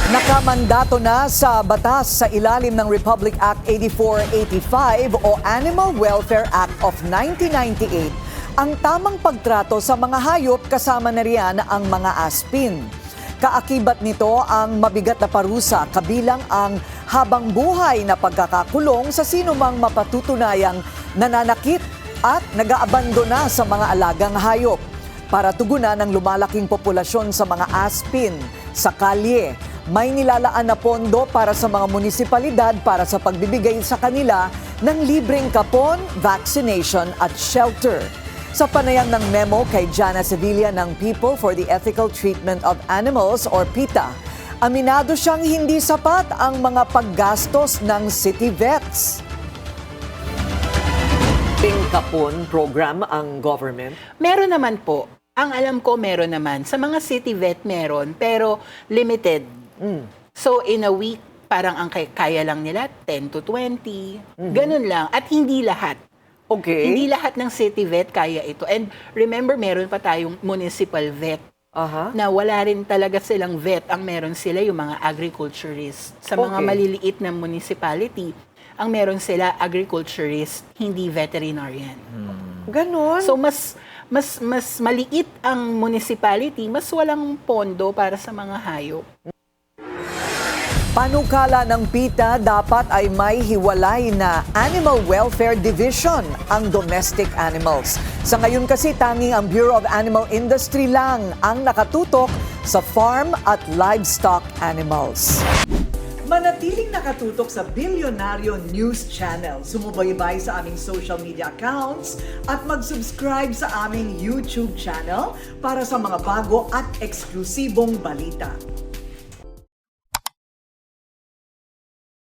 Nakamandato na sa batas sa ilalim ng Republic Act 8485 o Animal Welfare Act of 1998 ang tamang pagtrato sa mga hayop kasama na riyan ang mga aspin. Kaakibat nito ang mabigat na parusa kabilang ang habang buhay na pagkakakulong sa sinumang mapatutunayang nananakit at nag-aabandona sa mga alagang hayop. Para tugunan ang lumalaking populasyon sa mga aspin sa kalye, may nilalaan na pondo para sa mga munisipalidad para sa pagbibigay sa kanila ng libreng kapon, vaccination at shelter. Sa panayam ng memo kay Jana Sevilla ng People for the Ethical Treatment of Animals or PETA, aminado siyang hindi sapat ang mga paggastos ng city vets. Kapon program ang government? Meron naman po. Ang alam ko meron naman. Sa mga city vet meron, pero limited. So in a week, parang ang kaya lang nila 10 to 20. Ganun lang. At hindi lahat. Okay. Hindi lahat ng city vet kaya ito. And remember, meron pa tayong municipal vet. Na wala rin talaga silang vet. Ang meron sila yung mga agriculturists. Sa mga maliliit na municipality, ang meron sila agriculturist, hindi veterinarian. Ganon? So mas maliit ang municipality, mas walang pondo para sa mga hayop. Panukala ng PETA, dapat ay may hiwalay na Animal Welfare Division ang domestic animals. Sa ngayon kasi tanging ang Bureau of Animal Industry lang ang nakatutok sa farm at livestock animals. Manatiling nakatutok sa Bilyonaryo News Channel. Sumubaybay sa aming social media accounts at mag-subscribe sa aming YouTube channel para sa mga bago at eksklusibong balita.